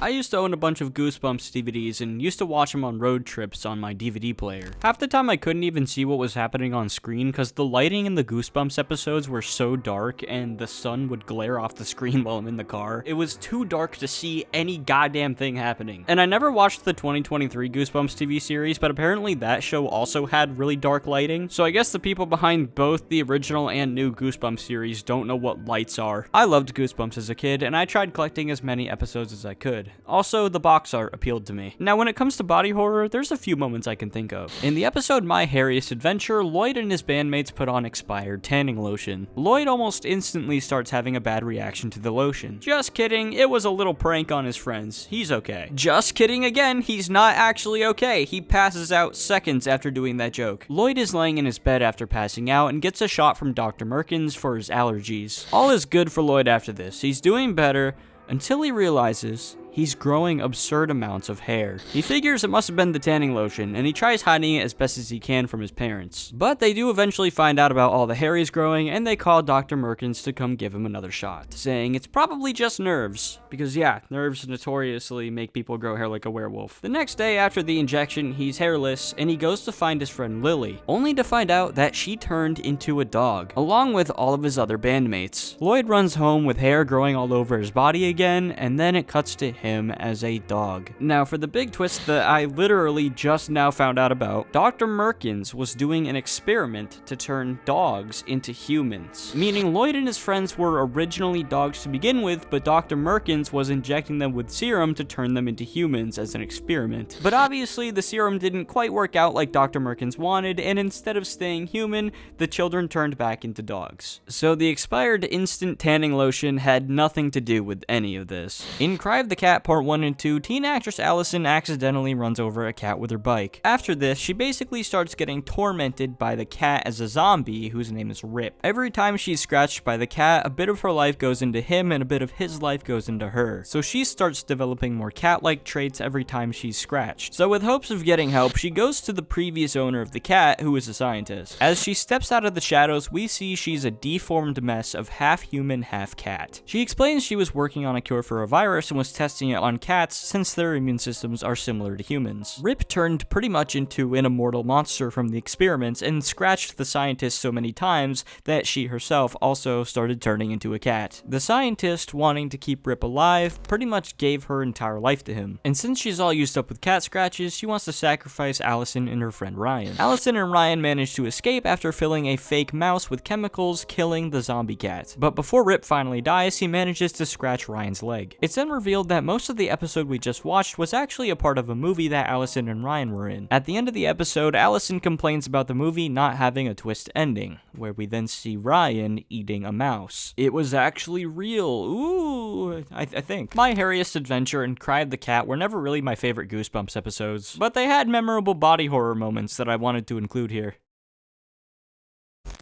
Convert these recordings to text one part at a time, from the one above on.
I used to own a bunch of Goosebumps DVDs and used to watch them on road trips on my DVD player. Half the time I couldn't even see what was happening on screen because the lighting in the Goosebumps episodes were so dark and the sun would glare off the screen while I'm in the car. It was too dark to see any goddamn thing happening. And I never watched the 2023 Goosebumps TV series, but apparently that show also had really dark lighting. So I guess the people behind both the original and new Goosebumps series don't know what lights are. I loved Goosebumps as a kid and I tried collecting as many episodes as I could. Also, the box art appealed to me. Now, when it comes to body horror, there's a few moments I can think of. In the episode My Hairiest Adventure, Lloyd and his bandmates put on expired tanning lotion. Lloyd almost instantly starts having a bad reaction to the lotion. Just kidding, it was a little prank on his friends. He's okay. Just kidding again, he's not actually okay. He passes out seconds after doing that joke. Lloyd is laying in his bed after passing out and gets a shot from Dr. Merkins for his allergies. All is good for Lloyd after this. He's doing better until he realizes he's growing absurd amounts of hair. He figures it must have been the tanning lotion, and he tries hiding it as best as he can from his parents. But they do eventually find out about all the hair he's growing, and they call Dr. Merkins to come give him another shot, saying it's probably just nerves. Because yeah, nerves notoriously make people grow hair like a werewolf. The next day after the injection, he's hairless, and he goes to find his friend Lily, only to find out that she turned into a dog, along with all of his other bandmates. Lloyd runs home with hair growing all over his body again, and then it cuts to him as a dog. Now, for the big twist that I literally just now found out about, Dr. Merkins was doing an experiment to turn dogs into humans. Meaning Lloyd and his friends were originally dogs to begin with, but Dr. Merkins was injecting them with serum to turn them into humans as an experiment. But obviously, the serum didn't quite work out like Dr. Merkins wanted, and instead of staying human, the children turned back into dogs. So the expired instant tanning lotion had nothing to do with any of this. In Cry of the Cat Part 1 and 2, teen actress Allison accidentally runs over a cat with her bike. After this, she basically starts getting tormented by the cat as a zombie whose name is Rip. Every time she's scratched by the cat, a bit of her life goes into him and a bit of his life goes into her. So she starts developing more cat-like traits every time she's scratched. So with hopes of getting help, she goes to the previous owner of the cat, who is a scientist. As she steps out of the shadows, we see she's a deformed mess of half human, half cat. She explains she was working on a cure for a virus and was testing it on cats since their immune systems are similar to humans. Rip turned pretty much into an immortal monster from the experiments and scratched the scientist so many times that she herself also started turning into a cat. The scientist, wanting to keep Rip alive, pretty much gave her entire life to him. And since she's all used up with cat scratches, she wants to sacrifice Allison and her friend Ryan. Allison and Ryan manage to escape after filling a fake mouse with chemicals, killing the zombie cat. But before Rip finally dies, he manages to scratch Ryan's leg. It's then revealed that most of the episode we just watched was actually a part of a movie that Allison and Ryan were in. At the end of the episode, Allison complains about the movie not having a twist ending, where we then see Ryan eating a mouse. It was actually real. Ooh, I think. My Hairiest Adventure and Cry of the Cat were never really my favorite Goosebumps episodes, but they had memorable body horror moments that I wanted to include here.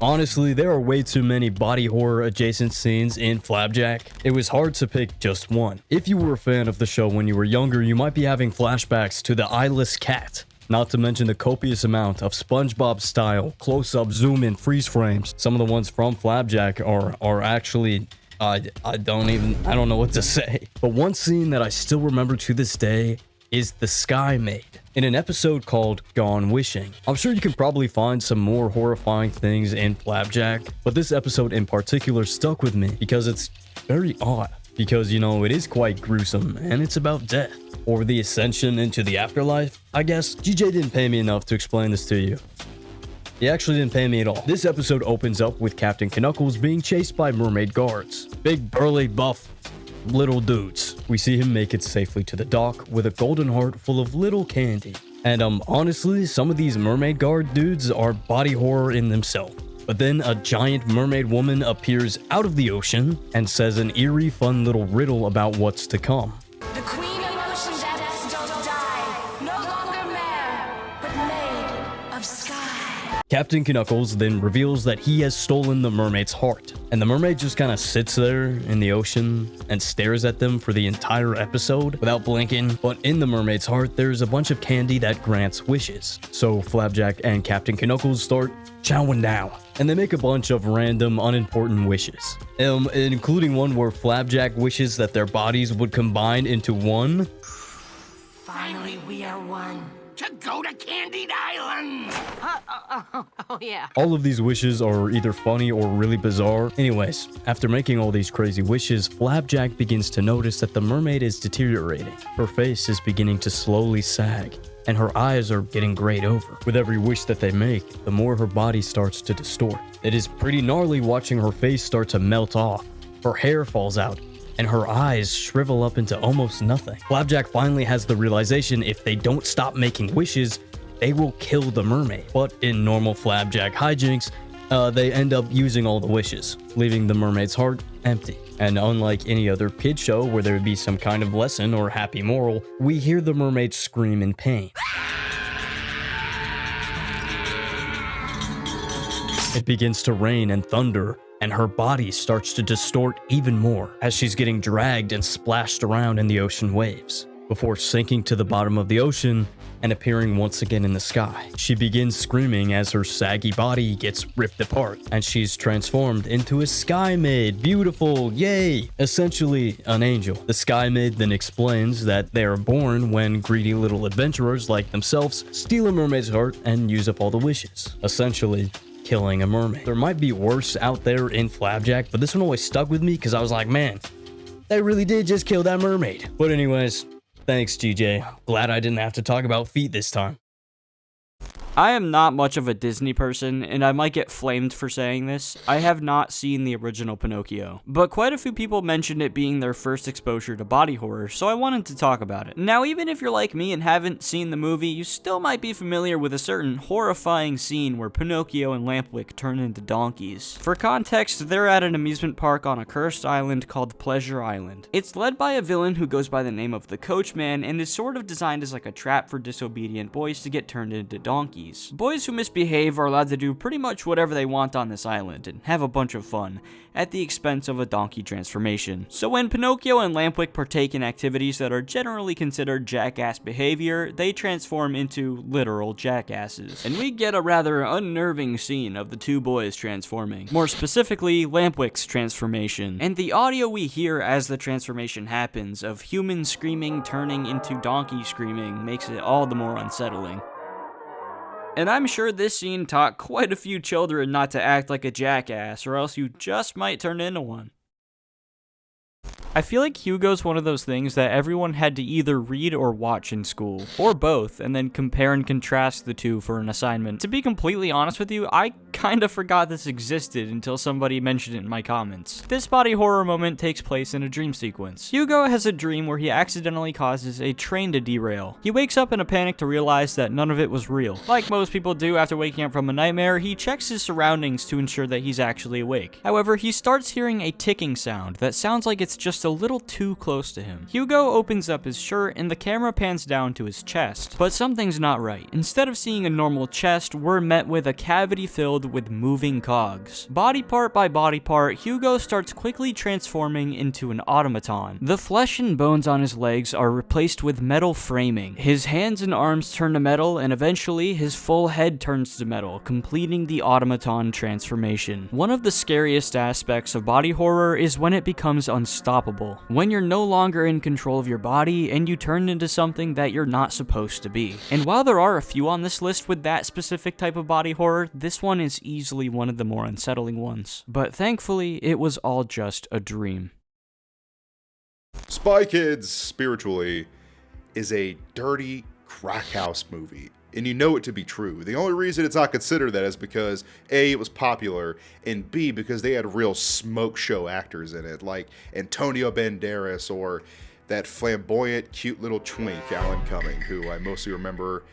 Honestly, there are way too many body horror adjacent scenes in Flapjack. It was hard to pick just one. If you were a fan of the show when you were younger, you might be having flashbacks to the eyeless cat. Not to mention the copious amount of SpongeBob-style close-up, zoom-in, freeze frames. Some of the ones from Flapjack are actually... I don't know what to say. But one scene that I still remember to this day is the Sky Maid in an episode called Gone Wishing. I'm sure you can probably find some more horrifying things in Flapjack, but this episode in particular stuck with me because it's very odd. Because, you know, it is quite gruesome, and it's about death. Or the ascension into the afterlife. I guess Jeejay didn't pay me enough to explain this to you. He actually didn't pay me at all. This episode opens up with Captain Knuckles being chased by mermaid guards. Big, burly, buff little dudes. We see him make it safely to the dock with a golden heart full of little candy. And honestly, some of these mermaid guard dudes are body horror in themselves. But then a giant mermaid woman appears out of the ocean and says an eerie, fun little riddle about what's to come. The queen of ocean depths don't die, no longer mare, but maid of sky. Captain Knuckles then reveals that he has stolen the mermaid's heart, and the mermaid just kind of sits there in the ocean and stares at them for the entire episode without blinking. But in the mermaid's heart, there's a bunch of candy that grants wishes. So Flapjack and Captain Knuckles start chowing down. and they make a bunch of random, unimportant wishes. Including one where Flapjack wishes that their bodies would combine into one. Finally, we are one. To go to Candied Island! Oh, yeah. All of these wishes are either funny or really bizarre. Anyways, after making all these crazy wishes, Flapjack begins to notice that the mermaid is deteriorating. Her face is beginning to slowly sag, and her eyes are getting grayed over. With every wish that they make, the more her body starts to distort. It is pretty gnarly watching her face start to melt off. Her hair falls out, and her eyes shrivel up into almost nothing. Flapjack finally has the realization if they don't stop making wishes, they will kill the mermaid. But in normal Flapjack hijinks, they end up using all the wishes, leaving the mermaid's heart empty. And unlike any other kid show where there would be some kind of lesson or happy moral, we hear the mermaid scream in pain. It begins to rain and thunder, and her body starts to distort even more as she's getting dragged and splashed around in the ocean waves, before sinking to the bottom of the ocean and appearing once again in the sky. She begins screaming as her saggy body gets ripped apart, and she's transformed into a sky maid. Beautiful, yay! Essentially, an angel. The sky maid then explains that they are born when greedy little adventurers like themselves steal a mermaid's heart and use up all the wishes. Essentially, killing a mermaid. There might be worse out there in Flapjack, but this one always stuck with me because I was like, man, they really did just kill that mermaid. But anyways, thanks, Jeejay. Glad I didn't have to talk about feet this time. I am not much of a Disney person, and I might get flamed for saying this. I have not seen the original Pinocchio, but quite a few people mentioned it being their first exposure to body horror, so I wanted to talk about it. Now, even if you're like me and haven't seen the movie, you still might be familiar with a certain horrifying scene where Pinocchio and Lampwick turn into donkeys. For context, they're at an amusement park on a cursed island called Pleasure Island. It's led by a villain who goes by the name of the Coachman and is sort of designed as like a trap for disobedient boys to get turned into donkeys. Boys who misbehave are allowed to do pretty much whatever they want on this island and have a bunch of fun, at the expense of a donkey transformation. So when Pinocchio and Lampwick partake in activities that are generally considered jackass behavior, they transform into literal jackasses. And we get a rather unnerving scene of the two boys transforming. More specifically, Lampwick's transformation. And the audio we hear as the transformation happens of humans screaming turning into donkey screaming makes it all the more unsettling. And I'm sure this scene taught quite a few children not to act like a jackass, or else you just might turn into one. I feel like Hugo's one of those things that everyone had to either read or watch in school, or both, and then compare and contrast the two for an assignment. To be completely honest with you, I kinda forgot this existed until somebody mentioned it in my comments. This body horror moment takes place in a dream sequence. Hugo has a dream where he accidentally causes a train to derail. He wakes up in a panic to realize that none of it was real. Like most people do after waking up from a nightmare, he checks his surroundings to ensure that he's actually awake. However, he starts hearing a ticking sound that sounds like it's just a little too close to him. Hugo opens up his shirt and the camera pans down to his chest, but something's not right. Instead of seeing a normal chest, we're met with a cavity filled with moving cogs. Body part by body part, Hugo starts quickly transforming into an automaton. The flesh and bones on his legs are replaced with metal framing. His hands and arms turn to metal, and eventually his full head turns to metal, completing the automaton transformation. One of the scariest aspects of body horror is when it becomes unstoppable. When you're no longer in control of your body and you turn into something that you're not supposed to be. And while there are a few on this list with that specific type of body horror, this one is easily one of the more unsettling ones. But thankfully, it was all just a dream. Spy Kids, spiritually, is a dirty crack house movie. And you know it to be true. The only reason it's not considered that is because A, it was popular, and B, because they had real smoke show actors in it, like Antonio Banderas or that flamboyant, cute little twink, Alan Cumming, who I mostly remember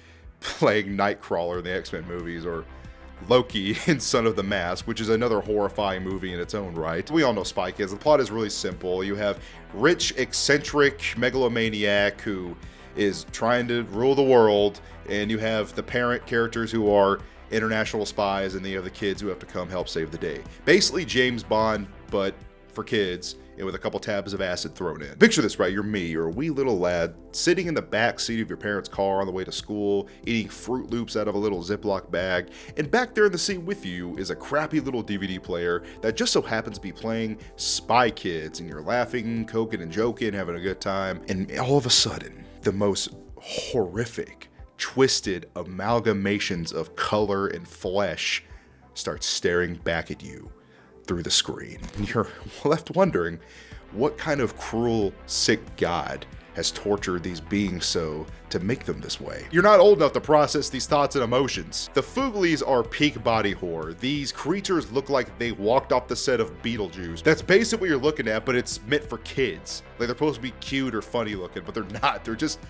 playing Nightcrawler in the X-Men movies, or Loki in Son of the Mask, which is another horrifying movie in its own right. We all know Spy Kids. The plot is really simple. You have rich, eccentric megalomaniac who is trying to rule the world, and you have the parent characters who are international spies, and then you have the kids who have to come help save the day. Basically James Bond, but for kids and with a couple tabs of acid thrown in. Picture this, right? You're me, you're a wee little lad sitting in the back seat of your parents' car on the way to school, eating Fruit Loops out of a little Ziploc bag, and back there in the seat with you is a crappy little DVD player that just so happens to be playing Spy Kids, and you're laughing, coking and joking, having a good time, and all of a sudden, the most horrific, twisted amalgamations of color and flesh start staring back at you through the screen. And you're left wondering, what kind of cruel, sick god has tortured these beings so to make them this way? You're not old enough to process these thoughts and emotions. The Fooglies are peak body horror. These creatures look like they walked off the set of Beetlejuice. That's basically what you're looking at, but it's meant for kids. Like, they're supposed to be cute or funny looking, but they're not. They're just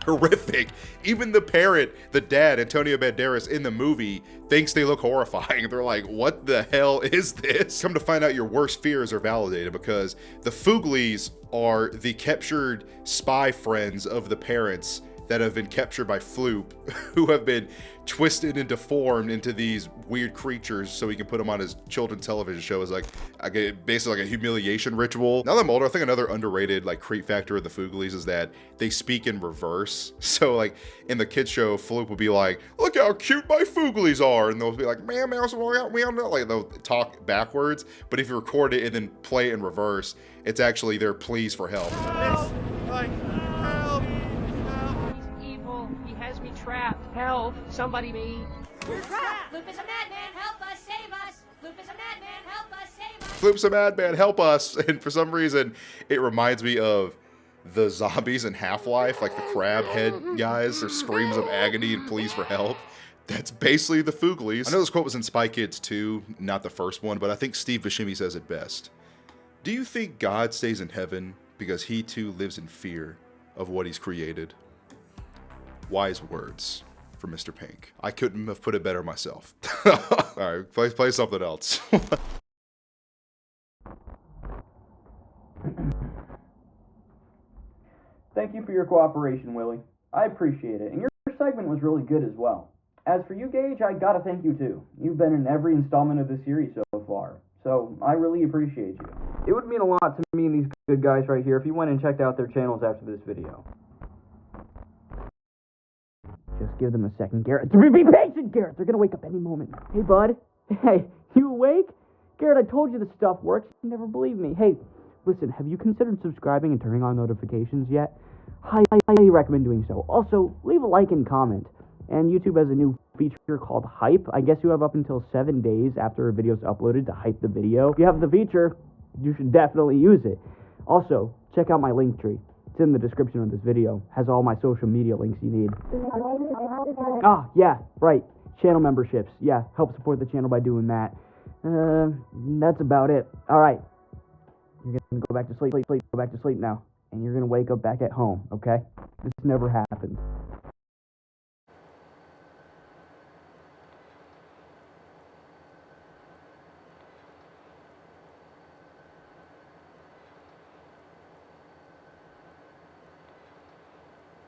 horrific. Even the parent, the dad, Antonio Banderas, in the movie thinks they look horrifying. They're like, what the hell is this? Come to find out, your worst fears are validated, because the Fooglies are the captured spy friends of the parents that have been captured by Floop, who have been twisted and deformed into these weird creatures so he can put them on his children's television show as like basically like a humiliation ritual. Now that I'm older, I think another underrated like creep factor of the Fooglies is that they speak in reverse. So like in the kids show, Floop will be like, look how cute my Fooglies are, and they'll be like, meow meow, meow, meow, like they'll talk backwards. But if you record it and then play it in reverse, it's actually their pleas for help. It's like, help. He has me trapped. Help! Somebody me. We're trapped! Floop is a madman, help us, save us! Floop is a madman, help us, save us! Floop's a madman, help us! And for some reason, it reminds me of the zombies in Half-Life, like the crab head guys, their screams of agony and pleas for help. That's basically the Fooglies. I know this quote was in Spy Kids 2, not the first one, but I think Steve Buscemi says it best. Do you think God stays in heaven because he too lives in fear of what he's created? Wise words from Mr. Pink. I couldn't have put it better myself. All right, play something else. Thank you for your cooperation, Willie. I appreciate it, and your segment was really good as well. As for you, Gage, I gotta thank you too. You've been in every installment of the series so far, so I really appreciate you. It would mean a lot to me and these good guys right here if you went and checked out their channels after this video. Just give them a second, Garrett. Be patient, Garrett! They're gonna wake up any moment. Hey, bud. Hey, you awake? Garrett, I told you this stuff works. You never believe me. Hey, listen, have you considered subscribing and turning on notifications yet? I highly recommend doing so. Also, leave a like and comment. And YouTube has a new feature called Hype. I guess you have up until 7 days after a video's uploaded to hype the video. If you have the feature, you should definitely use it. Also, check out my link tree. It's in the description of this video. Has all my social media links you need. Ah, yeah, right. Channel memberships. Yeah, help support the channel by doing that. That's about it. Alright. You're gonna go back to sleep, go back to sleep now. And you're gonna wake up back at home, okay? This never happened.